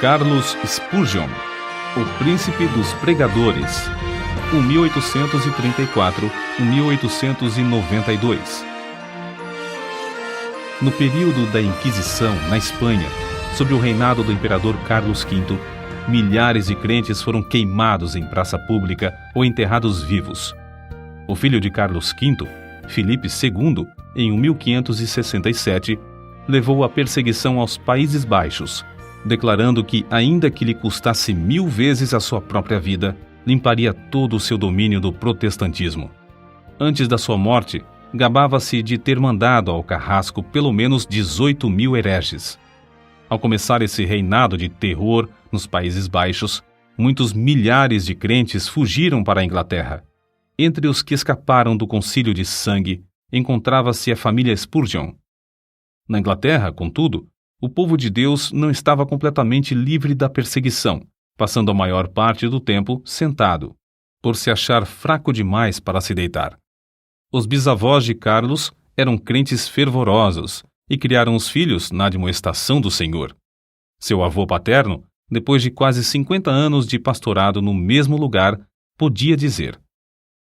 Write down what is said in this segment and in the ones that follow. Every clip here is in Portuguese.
Charles Spurgeon, o príncipe dos pregadores, 1834-1892. No período da Inquisição, na Espanha, sob o reinado do imperador Carlos V, milhares de crentes foram queimados em praça pública ou enterrados vivos. O filho de Carlos V, Filipe II, em 1567, levou a perseguição aos Países Baixos, declarando que, ainda que lhe custasse 1000 vezes a sua própria vida, limparia todo o seu domínio do protestantismo. Antes da sua morte, gabava-se de ter mandado ao carrasco pelo menos 18.000 hereges. Ao começar esse reinado de terror nos Países Baixos, muitos milhares de crentes fugiram para a Inglaterra. Entre os que escaparam do concílio de sangue, encontrava-se a família Spurgeon. Na Inglaterra, contudo, o povo de Deus não estava completamente livre da perseguição, passando a maior parte do tempo sentado, por se achar fraco demais para se deitar. Os bisavós de Carlos eram crentes fervorosos e criaram os filhos na admoestação do Senhor. Seu avô paterno, depois de quase 50 anos de pastorado no mesmo lugar, podia dizer: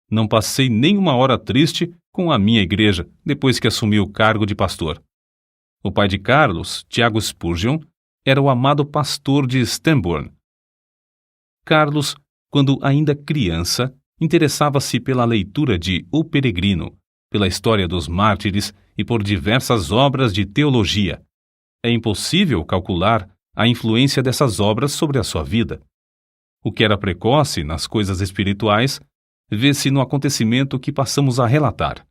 "Não passei nem uma hora triste com a minha igreja depois que assumi o cargo de pastor." O pai de Carlos, Tiago Spurgeon, era o amado pastor de Stambourne. Carlos, quando ainda criança, interessava-se pela leitura de O Peregrino, pela história dos mártires e por diversas obras de teologia. É impossível calcular a influência dessas obras sobre a sua vida. O que era precoce nas coisas espirituais vê-se no acontecimento que passamos a relatar.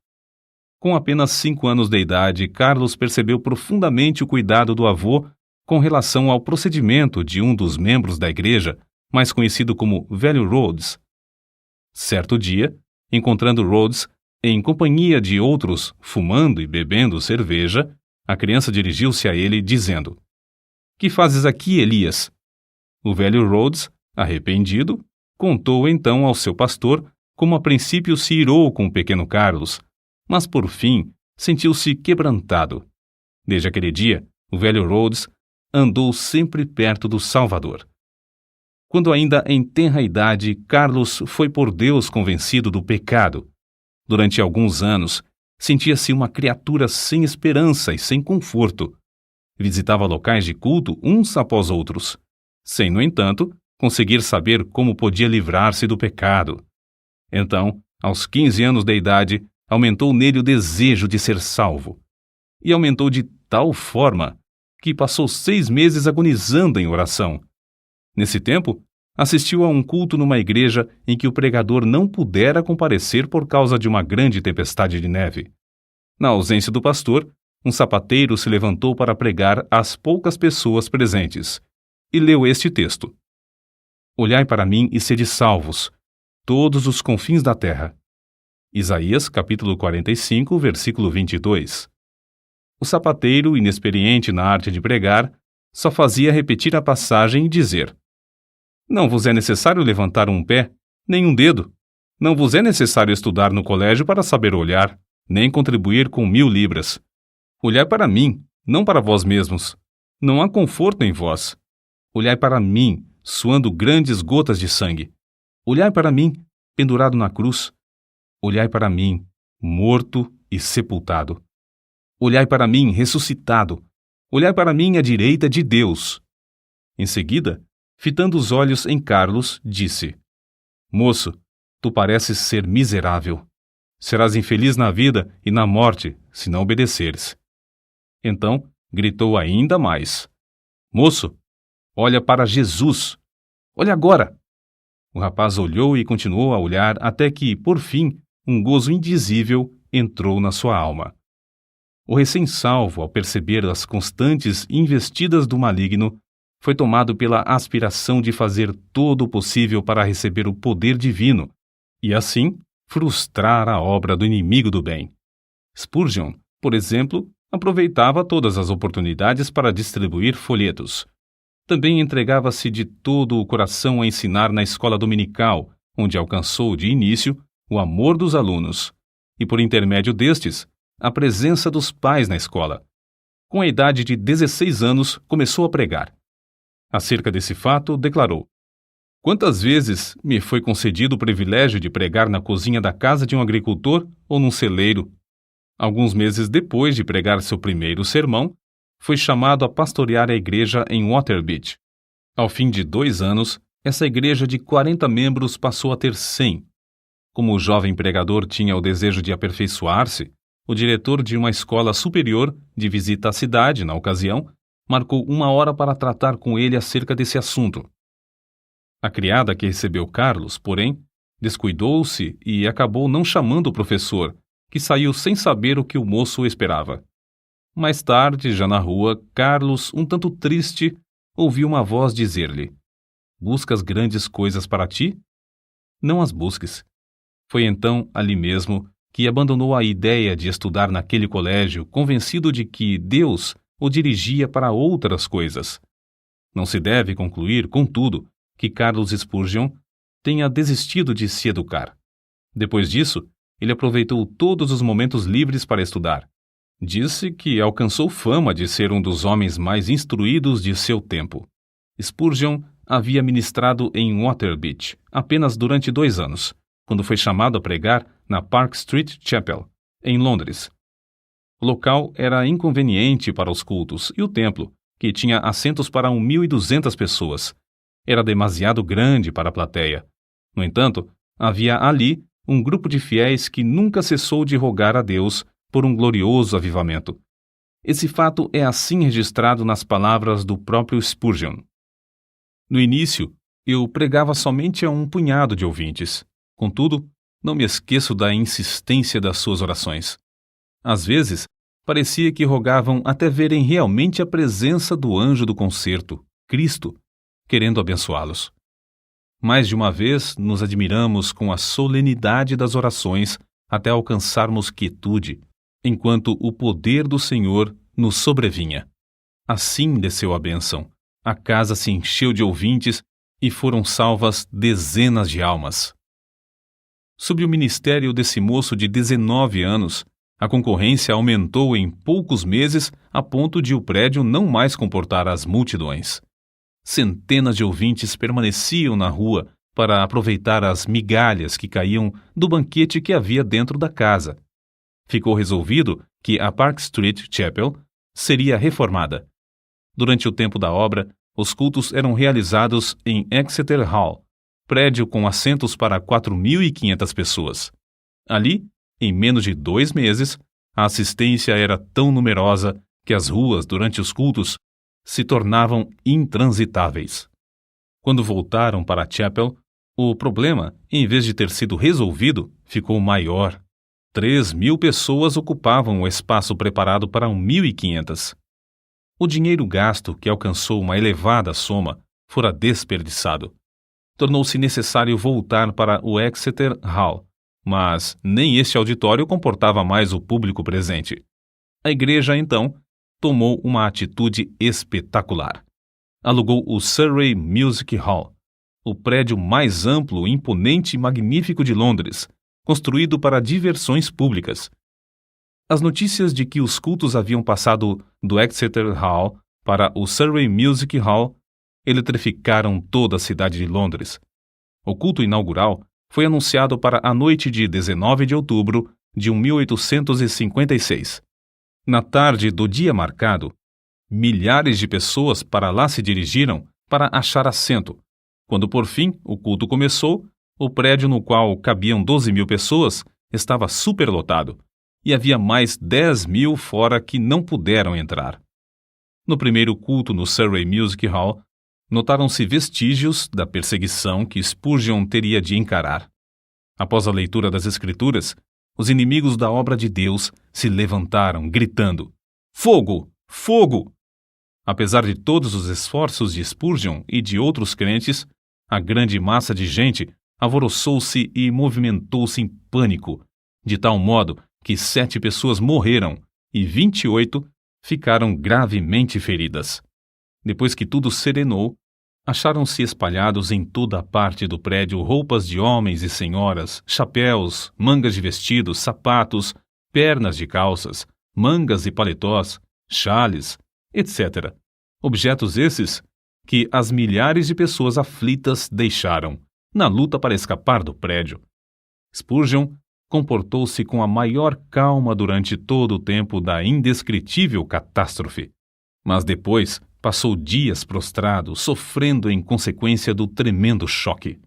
Com apenas 5 anos de idade, Carlos percebeu profundamente o cuidado do avô com relação ao procedimento de um dos membros da igreja, mais conhecido como Velho Rhodes. Certo dia, encontrando Rhodes em companhia de outros fumando e bebendo cerveja, a criança dirigiu-se a ele dizendo: "Que fazes aqui, Elias?" O velho Rhodes, arrependido, contou então ao seu pastor como a princípio se irou com o pequeno Carlos, mas por fim sentiu-se quebrantado. Desde aquele dia, o velho Rhodes andou sempre perto do Salvador. Quando ainda em tenra idade, Carlos foi por Deus convencido do pecado. Durante alguns anos, sentia-se uma criatura sem esperança e sem conforto. Visitava locais de culto uns após outros, sem, no entanto, conseguir saber como podia livrar-se do pecado. Então, aos 15 anos de idade, aumentou nele o desejo de ser salvo. E aumentou de tal forma que passou 6 meses agonizando em oração. Nesse tempo, assistiu a um culto numa igreja em que o pregador não pudera comparecer por causa de uma grande tempestade de neve. Na ausência do pastor, um sapateiro se levantou para pregar às poucas pessoas presentes e leu este texto: "Olhai para mim e sede salvos, todos os confins da terra." Isaías, capítulo 45, versículo 22. O sapateiro, inexperiente na arte de pregar, só fazia repetir a passagem e dizer: "Não vos é necessário levantar um pé, nem um dedo. Não vos é necessário estudar no colégio para saber olhar, nem contribuir com 1000 libras. Olhai para mim, não para vós mesmos. Não há conforto em vós. Olhai para mim, suando grandes gotas de sangue. Olhai para mim, pendurado na cruz. Olhai para mim, morto e sepultado. Olhai para mim, ressuscitado. Olhai para mim à direita de Deus." Em seguida, fitando os olhos em Carlos, disse: "Moço, tu pareces ser miserável. Serás infeliz na vida e na morte, se não obedeceres." Então, gritou ainda mais: "Moço, olha para Jesus. Olha agora." O rapaz olhou e continuou a olhar até que, por fim, um gozo indizível entrou na sua alma. O recém-salvo, ao perceber as constantes investidas do maligno, foi tomado pela aspiração de fazer todo o possível para receber o poder divino e, assim, frustrar a obra do inimigo do bem. Spurgeon, por exemplo, aproveitava todas as oportunidades para distribuir folhetos. Também entregava-se de todo o coração a ensinar na escola dominical, onde alcançou de início o amor dos alunos e, por intermédio destes, a presença dos pais na escola. Com a idade de 16 anos, começou a pregar. Acerca desse fato, declarou: "Quantas vezes me foi concedido o privilégio de pregar na cozinha da casa de um agricultor ou num celeiro. Alguns meses depois de pregar seu primeiro sermão, foi chamado a pastorear a igreja em Waterbeach. Ao fim de 2 anos, essa igreja de 40 membros passou a ter 100. Como o jovem pregador tinha o desejo de aperfeiçoar-se, o diretor de uma escola superior, de visita à cidade na ocasião, marcou 1 hora para tratar com ele acerca desse assunto. A criada que recebeu Carlos, porém, descuidou-se e acabou não chamando o professor, que saiu sem saber o que o moço esperava. Mais tarde, já na rua, Carlos, um tanto triste, ouviu uma voz dizer-lhe: "Buscas grandes coisas para ti? Não as busques." Foi então, ali mesmo, que abandonou a ideia de estudar naquele colégio, convencido de que Deus o dirigia para outras coisas. Não se deve concluir, contudo, que Carlos Spurgeon tenha desistido de se educar. Depois disso, ele aproveitou todos os momentos livres para estudar. Disse que alcançou fama de ser um dos homens mais instruídos de seu tempo. Spurgeon havia ministrado em Waterbeach apenas durante 2 anos, quando foi chamado a pregar na Park Street Chapel, em Londres. O local era inconveniente para os cultos e o templo, que tinha assentos para 1.200 pessoas, era demasiado grande para a plateia. No entanto, havia ali um grupo de fiéis que nunca cessou de rogar a Deus por um glorioso avivamento. Esse fato é assim registrado nas palavras do próprio Spurgeon. No início, eu pregava somente a um punhado de ouvintes. Contudo, não me esqueço da insistência das suas orações. Às vezes, parecia que rogavam até verem realmente a presença do anjo do concerto, Cristo, querendo abençoá-los. Mais de uma vez nos admiramos com a solenidade das orações até alcançarmos quietude, enquanto o poder do Senhor nos sobrevinha. Assim desceu a bênção. A casa se encheu de ouvintes e foram salvas dezenas de almas. Sob o ministério desse moço de 19 anos, a concorrência aumentou em poucos meses a ponto de o prédio não mais comportar as multidões. Centenas de ouvintes permaneciam na rua para aproveitar as migalhas que caíam do banquete que havia dentro da casa. Ficou resolvido que a Park Street Chapel seria reformada. Durante o tempo da obra, os cultos eram realizados em Exeter Hall, prédio com assentos para 4.500 pessoas. Ali, em menos de 2 meses, a assistência era tão numerosa que as ruas, durante os cultos, se tornavam intransitáveis. Quando voltaram para a Chapel, o problema, em vez de ter sido resolvido, ficou maior. 3.000 pessoas ocupavam o espaço preparado para 1.500. O dinheiro gasto, que alcançou uma elevada soma, fora desperdiçado. Tornou-se necessário voltar para o Exeter Hall, mas nem este auditório comportava mais o público presente. A igreja, então, tomou uma atitude espetacular. Alugou o Surrey Music Hall, o prédio mais amplo, imponente e magnífico de Londres, construído para diversões públicas. As notícias de que os cultos haviam passado do Exeter Hall para o Surrey Music Hall eletrificaram toda a cidade de Londres. O culto inaugural foi anunciado para a noite de 19 de outubro de 1856. Na tarde do dia marcado, milhares de pessoas para lá se dirigiram para achar assento. Quando por fim o culto começou, o prédio no qual cabiam 12.000 pessoas estava superlotado e havia mais 10.000 fora que não puderam entrar. No primeiro culto no Surrey Music Hall, notaram-se vestígios da perseguição que Spurgeon teria de encarar. Após a leitura das Escrituras, os inimigos da obra de Deus se levantaram, gritando: "Fogo! Fogo!" Apesar de todos os esforços de Spurgeon e de outros crentes, a grande massa de gente alvoroçou-se e movimentou-se em pânico, de tal modo que 7 pessoas morreram e 28 ficaram gravemente feridas. Depois que tudo serenou, acharam-se espalhados em toda a parte do prédio roupas de homens e senhoras, chapéus, mangas de vestidos, sapatos, pernas de calças, mangas e paletós, xales, etc. Objetos esses que as milhares de pessoas aflitas deixaram, na luta para escapar do prédio. Spurgeon comportou-se com a maior calma durante todo o tempo da indescritível catástrofe, mas depois passou dias prostrado, sofrendo em consequência do tremendo choque.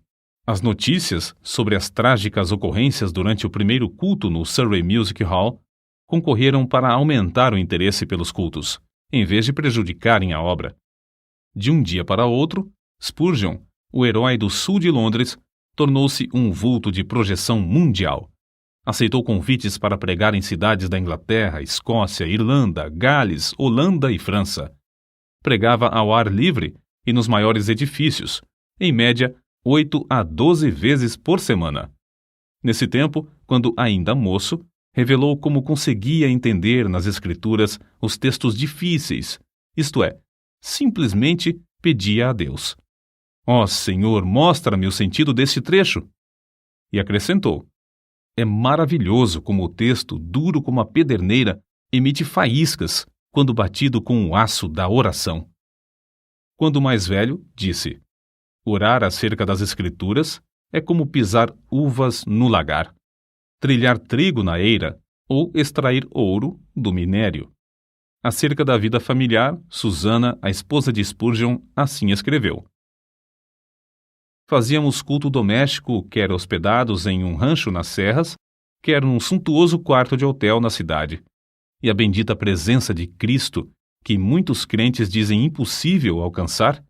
As notícias sobre as trágicas ocorrências durante o primeiro culto no Surrey Music Hall concorreram para aumentar o interesse pelos cultos, em vez de prejudicarem a obra. De um dia para outro, Spurgeon, o herói do sul de Londres, tornou-se um vulto de projeção mundial. Aceitou convites para pregar em cidades da Inglaterra, Escócia, Irlanda, Gales, Holanda e França. Pregava ao ar livre e nos maiores edifícios, em média 8 a 12 vezes por semana. Nesse tempo, quando ainda moço, revelou como conseguia entender nas Escrituras os textos difíceis, isto é, simplesmente pedia a Deus: "Ó Senhor, mostra-me o sentido deste trecho." E acrescentou: "É maravilhoso como o texto, duro como a pederneira, emite faíscas quando batido com o aço da oração." Quando mais velho, disse: "Orar acerca das Escrituras é como pisar uvas no lagar, trilhar trigo na eira ou extrair ouro do minério." Acerca da vida familiar, Susana, a esposa de Spurgeon, assim escreveu: "Fazíamos culto doméstico, quer hospedados em um rancho nas serras, quer num suntuoso quarto de hotel na cidade. E a bendita presença de Cristo, que muitos crentes dizem impossível alcançar,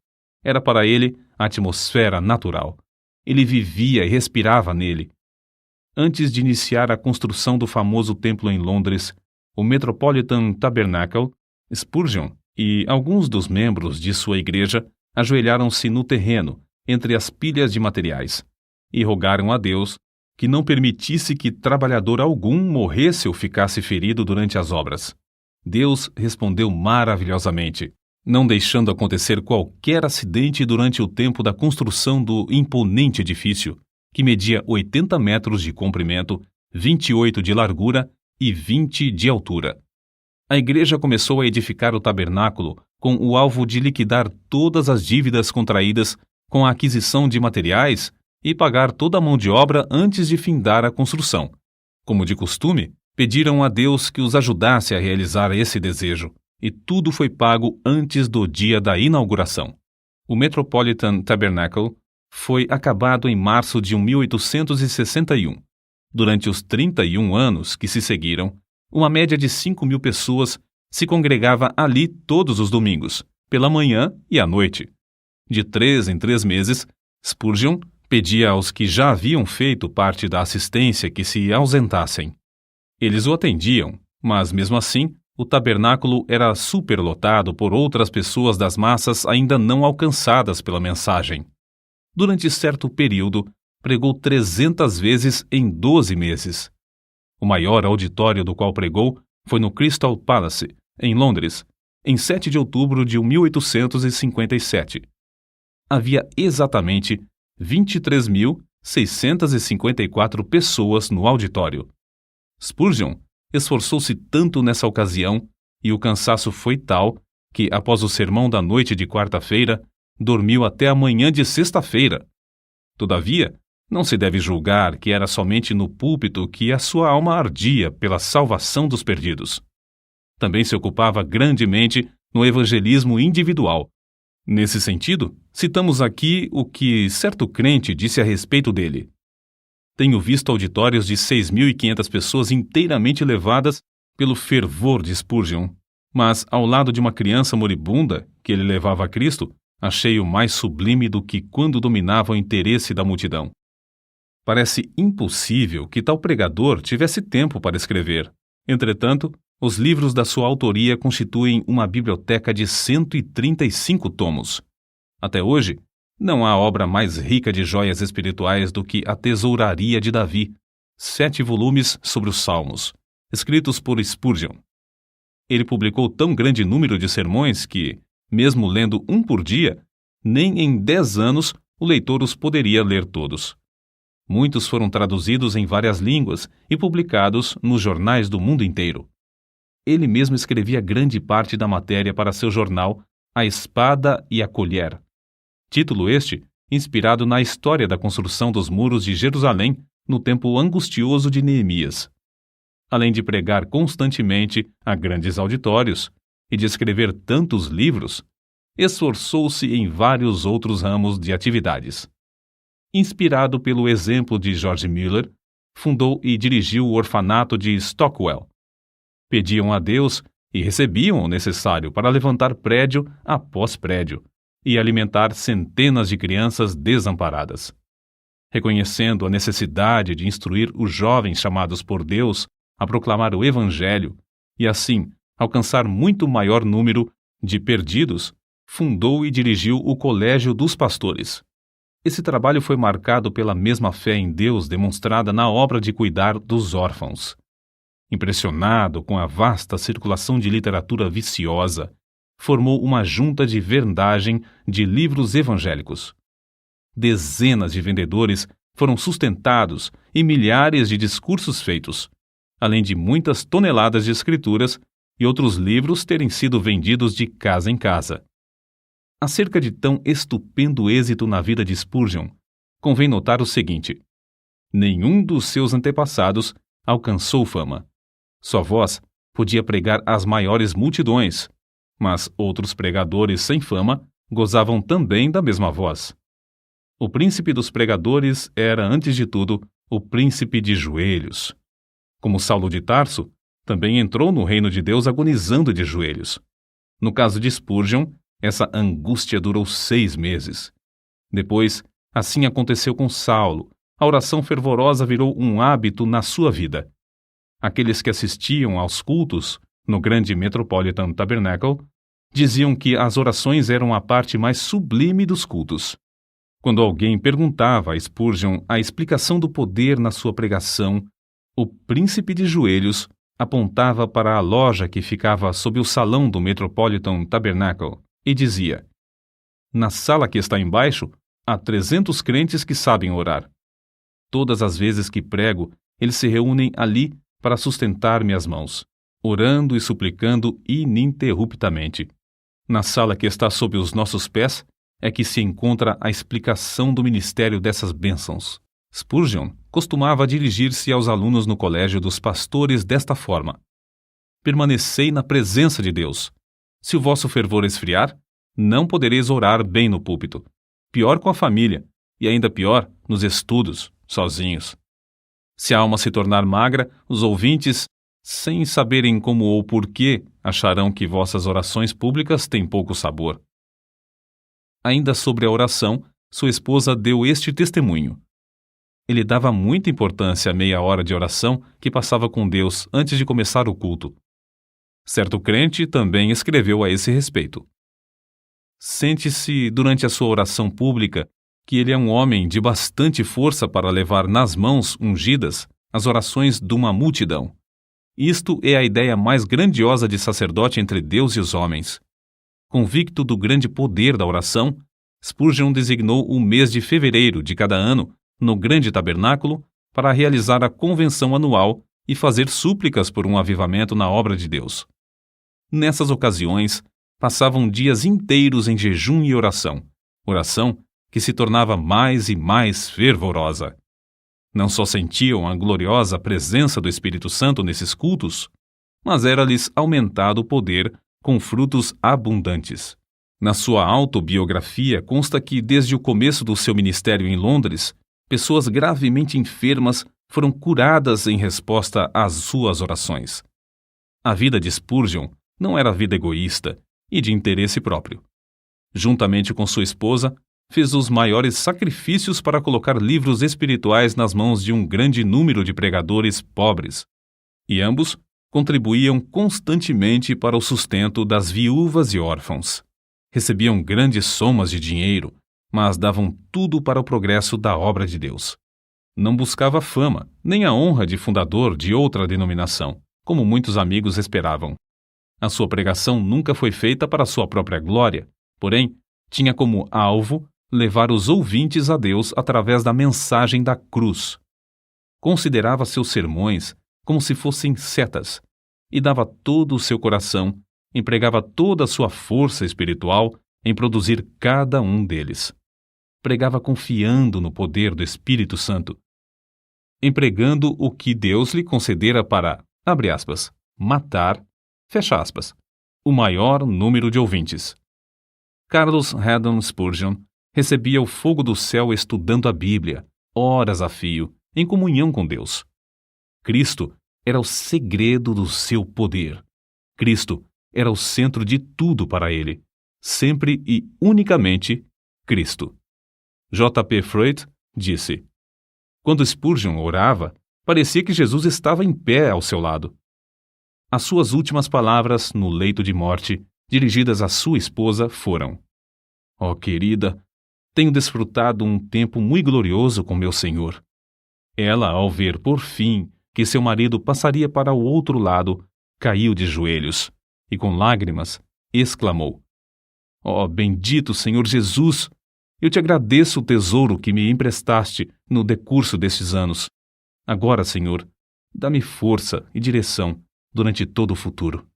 era para ele a atmosfera natural. Ele vivia e respirava nele. Antes de iniciar a construção do famoso templo em Londres, o Metropolitan Tabernacle, Spurgeon e alguns dos membros de sua igreja ajoelharam-se no terreno, entre as pilhas de materiais, e rogaram a Deus que não permitisse que trabalhador algum morresse ou ficasse ferido durante as obras. Deus respondeu maravilhosamente, não deixando acontecer qualquer acidente durante o tempo da construção do imponente edifício, que media 80 metros de comprimento, 28 de largura e 20 de altura. A igreja começou a edificar o tabernáculo com o alvo de liquidar todas as dívidas contraídas com a aquisição de materiais e pagar toda a mão de obra antes de findar a construção. Como de costume, pediram a Deus que os ajudasse a realizar esse desejo, e tudo foi pago antes do dia da inauguração. O Metropolitan Tabernacle foi acabado em março de 1861. Durante os 31 anos que se seguiram, uma média de 5.000 pessoas se congregava ali todos os domingos, pela manhã e à noite. De 3 em 3 meses, Spurgeon pedia aos que já haviam feito parte da assistência que se ausentassem. Eles o atendiam, mas mesmo assim, o tabernáculo era superlotado por outras pessoas das massas ainda não alcançadas pela mensagem. Durante certo período, pregou 300 vezes em 12 meses. O maior auditório do qual pregou foi no Crystal Palace, em Londres, em 7 de outubro de 1857. Havia exatamente 23.654 pessoas no auditório. Spurgeon esforçou-se tanto nessa ocasião, e o cansaço foi tal que, após o sermão da noite de quarta-feira, dormiu até a manhã de sexta-feira. Todavia, não se deve julgar que era somente no púlpito que a sua alma ardia pela salvação dos perdidos. Também se ocupava grandemente no evangelismo individual. Nesse sentido, citamos aqui o que certo crente disse a respeito dele: "Tenho visto auditórios de 6.500 pessoas inteiramente levadas pelo fervor de Spurgeon, mas ao lado de uma criança moribunda que ele levava a Cristo, achei-o mais sublime do que quando dominava o interesse da multidão." Parece impossível que tal pregador tivesse tempo para escrever. Entretanto, os livros da sua autoria constituem uma biblioteca de 135 tomos. Até hoje, não há obra mais rica de joias espirituais do que A Tesouraria de Davi, 7 volumes sobre os Salmos, escritos por Spurgeon. Ele publicou tão grande número de sermões que, mesmo lendo um por dia, nem em 10 anos o leitor os poderia ler todos. Muitos foram traduzidos em várias línguas e publicados nos jornais do mundo inteiro. Ele mesmo escrevia grande parte da matéria para seu jornal, A Espada e a Colher. Título este inspirado na história da construção dos muros de Jerusalém no tempo angustioso de Neemias. Além de pregar constantemente a grandes auditórios e de escrever tantos livros, esforçou-se em vários outros ramos de atividades. Inspirado pelo exemplo de George Mueller, fundou e dirigiu o orfanato de Stockwell. Pediam a Deus e recebiam o necessário para levantar prédio após prédio e alimentar centenas de crianças desamparadas. Reconhecendo a necessidade de instruir os jovens chamados por Deus a proclamar o Evangelho e, assim, alcançar muito maior número de perdidos, fundou e dirigiu o Colégio dos Pastores. Esse trabalho foi marcado pela mesma fé em Deus demonstrada na obra de cuidar dos órfãos. Impressionado com a vasta circulação de literatura viciosa, formou uma junta de vendagem de livros evangélicos. Dezenas de vendedores foram sustentados e milhares de discursos feitos, além de muitas toneladas de escrituras e outros livros terem sido vendidos de casa em casa. Acerca de tão estupendo êxito na vida de Spurgeon, convém notar o seguinte: nenhum dos seus antepassados alcançou fama. Sua voz podia pregar às maiores multidões, mas outros pregadores sem fama gozavam também da mesma voz. O príncipe dos pregadores era, antes de tudo, o príncipe de joelhos. Como Saulo de Tarso, também entrou no reino de Deus agonizando de joelhos. No caso de Spurgeon, essa angústia durou 6 meses. Depois, assim aconteceu com Saulo. A oração fervorosa virou um hábito na sua vida. Aqueles que assistiam aos cultos no grande Metropolitan Tabernacle diziam que as orações eram a parte mais sublime dos cultos. Quando alguém perguntava a Spurgeon a explicação do poder na sua pregação, o príncipe de joelhos apontava para a loja que ficava sob o salão do Metropolitan Tabernacle e dizia: na sala que está embaixo, há 300 crentes que sabem orar. Todas as vezes que prego, eles se reúnem ali para sustentar minhas mãos, orando e suplicando ininterruptamente. Na sala que está sob os nossos pés é que se encontra a explicação do ministério dessas bênçãos. Spurgeon costumava dirigir-se aos alunos no colégio dos pastores desta forma: permanecei na presença de Deus. Se o vosso fervor esfriar, não podereis orar bem no púlpito. Pior com a família, e ainda pior nos estudos, sozinhos. Se a alma se tornar magra, os ouvintes, sem saberem como ou porquê, acharão que vossas orações públicas têm pouco sabor. Ainda sobre a oração, sua esposa deu este testemunho: ele dava muita importância à meia hora de oração que passava com Deus antes de começar o culto. Certo crente também escreveu a esse respeito: sente-se durante a sua oração pública que ele é um homem de bastante força para levar nas mãos ungidas as orações de uma multidão. Isto é a ideia mais grandiosa de sacerdote entre Deus e os homens. Convicto do grande poder da oração, Spurgeon designou o mês de fevereiro de cada ano no grande tabernáculo para realizar a convenção anual e fazer súplicas por um avivamento na obra de Deus. Nessas ocasiões, passavam dias inteiros em jejum e oração que se tornava mais e mais fervorosa. Não só sentiam a gloriosa presença do Espírito Santo nesses cultos, mas era-lhes aumentado o poder com frutos abundantes. Na sua autobiografia consta que, desde o começo do seu ministério em Londres, pessoas gravemente enfermas foram curadas em resposta às suas orações. A vida de Spurgeon não era vida egoísta e de interesse próprio. Juntamente com sua esposa, fez os maiores sacrifícios para colocar livros espirituais nas mãos de um grande número de pregadores pobres, e ambos contribuíam constantemente para o sustento das viúvas e órfãos. Recebiam grandes somas de dinheiro, mas davam tudo para o progresso da obra de Deus. Não buscava fama, nem a honra de fundador de outra denominação, como muitos amigos esperavam. A sua pregação nunca foi feita para sua própria glória, porém, tinha como alvo levar os ouvintes a Deus através da mensagem da cruz. Considerava seus sermões como se fossem setas e dava todo o seu coração empregava toda a sua força espiritual em produzir cada um deles. Pregava confiando no poder do Espírito Santo, empregando o que Deus lhe concedera para, abre aspas, matar, fecha aspas, o maior número de ouvintes. Carlos Haddon Spurgeon recebia o fogo do céu estudando a Bíblia, horas a fio, em comunhão com Deus. Cristo era o segredo do seu poder. Cristo era o centro de tudo para ele. Sempre e unicamente Cristo. J. P. Freud disse: quando Spurgeon orava, parecia que Jesus estava em pé ao seu lado. As suas últimas palavras no leito de morte, dirigidas à sua esposa, foram: ó querida, tenho desfrutado um tempo muito glorioso com meu Senhor. Ela, ao ver, por fim, que seu marido passaria para o outro lado, caiu de joelhos e, com lágrimas, exclamou: ó bendito Senhor Jesus! Eu te agradeço o tesouro que me emprestaste no decurso destes anos. Agora, Senhor, dá-me força e direção durante todo o futuro.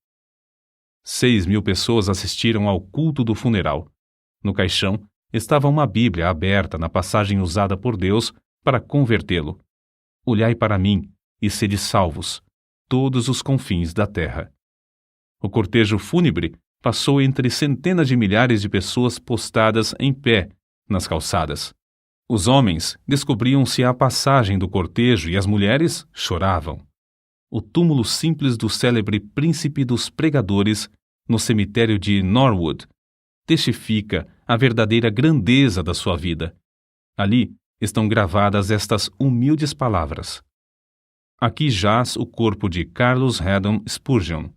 6.000 pessoas assistiram ao culto do funeral. No caixão estava uma Bíblia aberta na passagem usada por Deus para convertê-lo. Olhai para mim e sede salvos, todos os confins da terra. O cortejo fúnebre passou entre centenas de milhares de pessoas postadas em pé nas calçadas. Os homens descobriam-se à passagem do cortejo e as mulheres choravam. O túmulo simples do célebre príncipe dos pregadores, no cemitério de Norwood, testifica a verdadeira grandeza da sua vida. Ali estão gravadas estas humildes palavras: aqui jaz o corpo de Carlos Haddon Spurgeon,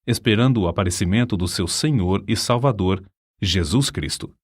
esperando o aparecimento do seu Senhor e Salvador, Jesus Cristo.